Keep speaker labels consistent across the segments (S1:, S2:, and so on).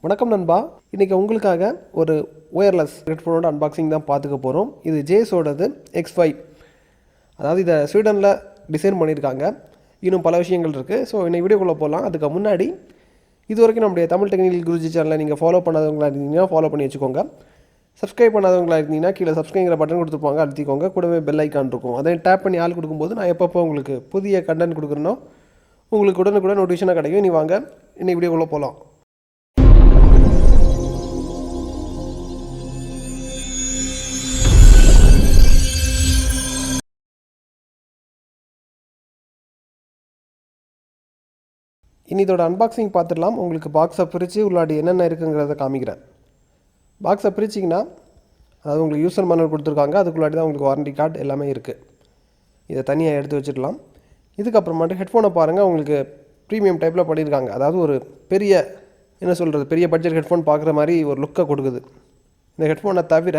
S1: வணக்கம் நண்பா. இன்றைக்கி உங்களுக்காக ஒரு ஒயர்லெஸ் ஹெட்ஃபோனோட அன்பாக்சிங் தான் பார்த்துக்க போகிறோம். இது ஜேஸோடது X5. அதாவது இதை ஸ்வீடனில் டிசைன் பண்ணியிருக்காங்க. இன்னும் பல விஷயங்கள் இருக்குது. ஸோ இன்னைக்கு வீடியோக்குள்ளே போகலாம். அதுக்கு முன்னாடி இது வரைக்கும் நம்முடைய தமிழ் டெக்னிக்கல் குருஜி சேனலை நீங்கள் ஃபாலோ பண்ணாதவங்களா இருந்தீங்கன்னா ஃபாலோ பண்ணி வச்சுக்கோங்க. சப்ஸ்கிரைப் பண்ணாதவங்களா இருந்தீங்கன்னா கீழே சப்ஸ்கிரைங்கிற பட்டன் கொடுத்துருப்பாங்க, அழுத்திக்கோங்க. கூடவே பெல் ஐக்கான் இருக்கும், அதை டேப் பண்ணி ஆள் கொடுக்கும்போது நான் எப்பப்போ உங்களுக்கு புதிய கண்டென்ட் கொடுக்குறேனோ உங்களுக்கு உடனுக்குடன் நோட்டிஃபிகேஷனாக கிடைக்கும். நீ வாங்க இன்னைக்கு வீடியோக்குள்ளே போகலாம். இனி இதோட அன்பாக்சிங் பார்த்துடலாம். உங்களுக்கு பாக்ஸை பிரித்து உள்ளாடி என்னென்ன இருக்குங்கிறத காமிக்கிறேன். பாக்ஸை பிரிச்சிங்கன்னா அதாவது உங்களுக்கு யூசர் மேனுவல் கொடுத்துருக்காங்க. அதுக்குள்ளாடி தான் உங்களுக்கு வாரண்டி கார்டு எல்லாமே இருக்குது. இதை தனியாக எடுத்து வச்சுக்கலாம். இதுக்கப்புறமாட்டு ஹெட்ஃபோனை பாருங்கள். உங்களுக்கு ப்ரீமியம் டைப்பில் பண்ணியிருக்காங்க. அதாவது ஒரு பெரிய பெரிய பட்ஜெட் ஹெட்ஃபோன் பார்க்குற மாதிரி ஒரு லுக்கை கொடுக்குது. இந்த ஹெட்ஃபோனை தவிர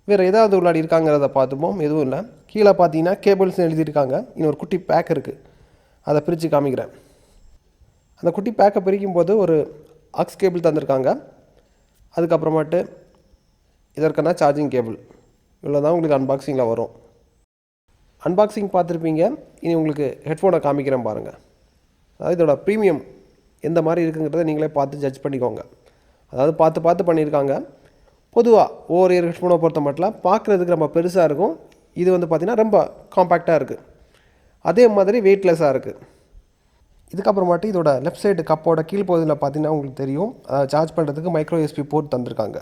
S1: வேறு ஏதாவது உள்ளாடி இருக்காங்கிறத பார்த்துப்போம். எதுவும் இல்லை. கீழே பார்த்தீங்கன்னா கேபிள்ஸ்னு எழுதியிருக்காங்க. இன்னொரு குட்டி பேக் இருக்குது, அதை பிரித்து காமிக்கிறேன். அந்த குட்டி பேக்கை பிரிக்கும் போது ஒரு ஆக்ஸ் கேபிள் தந்திருக்காங்க. அதுக்கப்புறமாட்டு இதற்கான சார்ஜிங் கேபிள். இவ்வளோ தான் உங்களுக்கு அன்பாக்சிங்கில் வரும். அன்பாக்சிங் பார்த்துருப்பீங்க. இனி உங்களுக்கு ஹெட்ஃபோனை காமிக்கிறேன் பாருங்கள். அதாவது இதோட ப்ரீமியம் எந்த மாதிரி இருக்குங்கிறத நீங்களே பார்த்து ஜட்ஜ் பண்ணிக்கோங்க. அதாவது பார்த்து பண்ணியிருக்காங்க. பொதுவாக ஒவ்வொரு ஹெட்ஃபோனை பொறுத்த மட்டும் பார்க்குறதுக்கு ரொம்ப பெருசாக இருக்கும். இது வந்து பார்த்திங்கன்னா ரொம்ப காம்பேக்டாக இருக்குது. அதே மாதிரி வெயிட்லெஸ்ஸாக இருக்குது. இதுக்கப்புறமாட்டு இதோட லெஃப்ட் சைடு கப்போட கீழ் பகுதியில் பார்த்தீங்கன்னா உங்களுக்கு தெரியும், சார்ஜ் பண்ணுறதுக்கு மைக்ரோ USB போர்ட் தந்திருக்காங்க.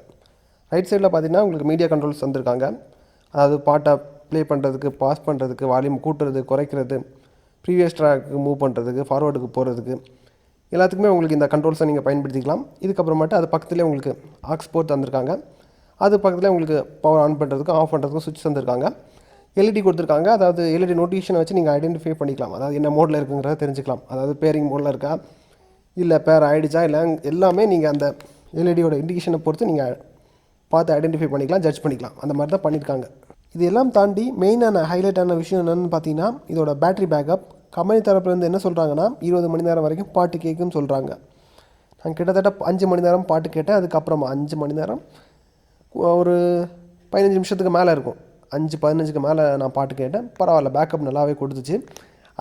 S1: ரைட் சைடில் பார்த்தீங்கன்னா உங்களுக்கு மீடியா கண்ட்ரோல்ஸ் தந்திருக்காங்க. அதாவது பாட்டை ப்ளே பண்ணுறதுக்கு, பாஸ் பண்ணுறதுக்கு, வால்யூம் கூட்டுறது, குறைக்கிறது, ப்ரீவியஸ் ட்ராக்கு மூவ் பண்ணுறதுக்கு, ஃபார்வர்டுக்கு போகிறதுக்கு எல்லாத்துக்குமே உங்களுக்கு இந்த கண்ட்ரோல்ஸை நீங்கள் பயன்படுத்திக்கலாம். இதுக்கப்புறமாட்டு அது பக்கத்துலேயே உங்களுக்கு ஆக்ஸ் போர்ட் தந்திருக்காங்க. அது பக்கத்துலேயே உங்களுக்கு பவர் ஆன் பண்ணுறதுக்கும் ஆஃப் பண்ணுறதுக்கும் சுவிட்ச் தந்திருக்காங்க. எல்இடி கொடுத்துருக்காங்க. அதாவது எல்இடி நோட்டிஃபிகேஷனை வச்சு நீங்கள் ஐடென்டிஃபை பண்ணிக்கலாம். அதாவது என்ன மோடில் இருக்குங்கிறத தெரிஞ்சுக்கலாம். அதாவது பேரிங் மோடில் இருக்கா, இல்லை பேர் ஆகிடுச்சா, இல்லை எல்லாமே நீங்கள் அந்த எல்இடியோட இண்டிகேஷனை பொறுத்து நீங்கள் பார்த்து ஐடென்டிஃபை பண்ணிக்கலாம், ஜட்ஜ் பண்ணிக்கலாம். அந்த மாதிரி தான் பண்ணியிருக்காங்க. இது எல்லாம் தாண்டி மெயினான ஹைலைட்டான விஷயம் என்னென்னு பார்த்தீங்கன்னா இதோட பேட்டரி பேக்கப். கம்பெனி தரப்புலேருந்து என்ன சொல்கிறாங்கன்னா 20 மணி நேரம் வரைக்கும் பாட்டு கேட்குன்னு சொல்கிறாங்க. நான் கிட்டத்தட்ட 5 மணி நேரம் பாட்டு கேட்டேன். அதுக்கப்புறமா 5 மணி நேரம் ஒரு 15 நிமிஷத்துக்கு மேலே இருக்கும். 5-15க்கு மேலே நான் பாட்டு கேட்டேன். பரவாயில்ல, பேக்கப் நல்லாவே கொடுத்துச்சு.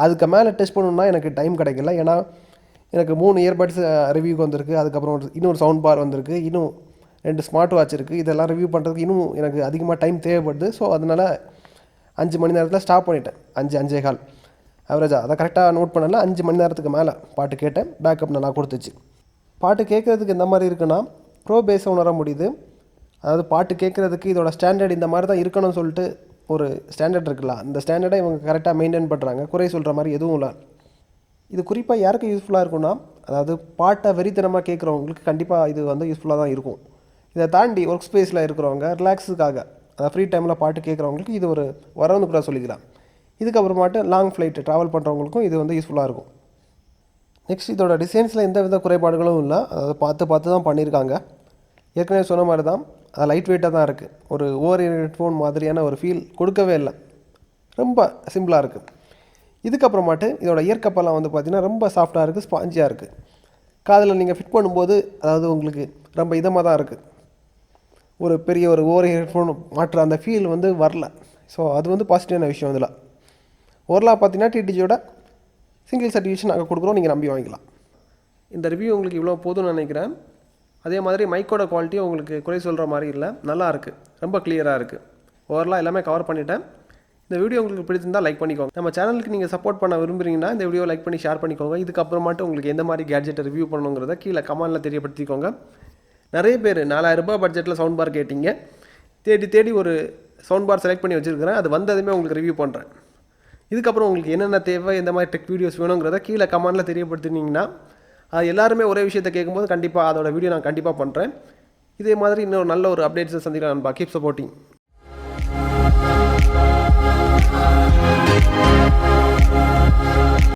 S1: அதுக்கு மேலே டெஸ்ட் பண்ணணுன்னா எனக்கு டைம் கிடைக்கல. ஏன்னா எனக்கு 3 இயர்பட்ஸ் ரிவ்யூக்கு வந்திருக்கு. அதுக்கப்புறம் இன்னொரு சவுண்ட் பார் வந்திருக்கு. இன்னும் 2 ஸ்மார்ட் வாட்ச் இருக்குது. இதெல்லாம் ரிவ்யூ பண்ணுறதுக்கு இன்னும் எனக்கு அதிகமாக டைம் தேவைப்படுது. ஸோ அதனால் 5 மணி நேரத்தில் ஸ்டாப் பண்ணிட்டேன். 5-5.15 ஆவரேஜாக அதை கரெக்டாக நோட் பண்ணல. 5 மணி நேரத்துக்கு மேலே பாட்டு கேட்டேன். பேக்கப் நல்லா கொடுத்துச்சு. பாட்டு கேட்குறதுக்கு எந்த மாதிரி இருக்குன்னா ப்ரோ பேஸை உணர முடியுது. அதாவது பாட்டு கேட்குறதுக்கு இதோட ஸ்டாண்டர்ட் இந்த மாதிரி தான் இருக்கணும்னு சொல்லிட்டு ஒரு ஸ்டாண்டர்ட் இருக்குல்ல, அந்த ஸ்டாண்டர்டை இவங்க கரெக்டாக மெயின்டைன் பண்ணுறாங்க. குறை சொல்கிற மாதிரி எதுவும் இல்லை. இது குறிப்பாக யாருக்கு யூஸ்ஃபுல்லாக இருக்குன்னா, அதாவது பாட்டை வெறித்தனமாக கேட்குறவங்களுக்கு கண்டிப்பாக இது வந்து யூஸ்ஃபுல்லாக தான் இருக்கும். இதை தாண்டி ஒர்க் ஸ்பேஸில் இருக்கிறவங்க ரிலாக்ஸுக்காக, அதாவது ஃப்ரீ டைமில் பாட்டு கேட்குறவங்களுக்கு இது ஒரு வரவுன்னு கூட சொல்லிக்கலாம். இதுக்கப்புறமாட்டு லாங் ஃப்ளைட்டு ட்ராவல் பண்ணுறவங்களுக்கும் இது வந்து யூஸ்ஃபுல்லாக இருக்கும். நெக்ஸ்ட் இதோட டிசைன்ஸில் எந்த வித குறைபாடுகளும் இல்லை. அதாவது பார்த்து தான் பண்ணியிருக்காங்க. ஏற்கனவே சொன்ன மாதிரி தான் அது லைட் வெயிட்டாக தான் இருக்குது. ஒரு ஓவர் ஹெட்ஃபோன் மாதிரியான ஒரு ஃபீல் கொடுக்கவே இல்லை. ரொம்ப சிம்பிளாக இருக்குது. இதுக்கப்புறமாட்டு இதோட இயற்கப்பெல்லாம் வந்து பார்த்திங்கன்னா ரொம்ப சாஃப்டாக இருக்குது, ஸ்பாஞ்சியாக இருக்குது. காதில் நீங்கள் ஃபிட் பண்ணும்போது அதாவது உங்களுக்கு ரொம்ப இதமாக தான் இருக்குது. ஒரு பெரிய ஒரு ஓவர் ஹெட்ஃபோன் மாற்ற அந்த ஃபீல் வந்து வரல. ஸோ அது வந்து பாசிட்டிவான விஷயம். இதில் ஓரலாக பார்த்தீங்கன்னா டிடிஜியோட சிங்கிள் சர்டிஃபிகேஷன் நாங்கள் கொடுக்குறோம், நீங்கள் நம்பி வாங்கிக்கலாம். இந்த ரிவ்யூ உங்களுக்கு இவ்வளோ போதும்னு நினைக்கிறேன். அதே மாதிரி மைக்கோட குவாலிட்டியும் உங்களுக்கு குறை சொல்கிற மாதிரி இல்லை, நல்லா இருக்குது, ரொம்ப கிளியராக இருக்குது. ஓவரலாக எல்லாமே கவர் பண்ணிட்டேன். இந்த வீடியோ உங்களுக்கு பிடிச்சிருந்தால் லைக் பண்ணிக்கோங்க. நம்ம சேனலுக்கு நீங்கள் சப்போர்ட் பண்ண விரும்புகிறீங்கன்னா இந்த வீடியோ லைக் பண்ணி ஷேர் பண்ணிக்கோங்க. இதுக்கப்புறமாட்டு உங்களுக்கு எந்த மாதிரி கேட்ஜெட்டை ரிவ்யூ பண்ணணுங்கிறத கீழே கமெண்ட்டில் தெரியப்படுத்திக்கோங்க. நிறைய பேர் 4000 ரூபாய் பட்ஜெட்டில் சவுண்ட் பார் கேட்டிங்க. தேடி ஒரு சவுண்ட் பார் செலக்ட் பண்ணி வச்சுருக்கிறேன். அது வந்ததுமே உங்களுக்கு ரிவ்யூ பண்ணுறேன். இதுக்கப்புறம் உங்களுக்கு என்னென்ன தேவை, எந்த மாதிரி டெக் வீடியோஸ் வேணுங்கிறத கீழே கமெண்ட்டில் தெரியப்படுத்தினீங்கன்னா அது எல்லாருமே ஒரே விஷயத்தை கேட்கும்போது கண்டிப்பாக அதோட வீடியோ நான் கண்டிப்பாக பண்ணுறேன். இதே மாதிரி இன்னொரு நல்ல ஒரு அப்டேட்ஸை சந்திக்கலாம். Keep supporting.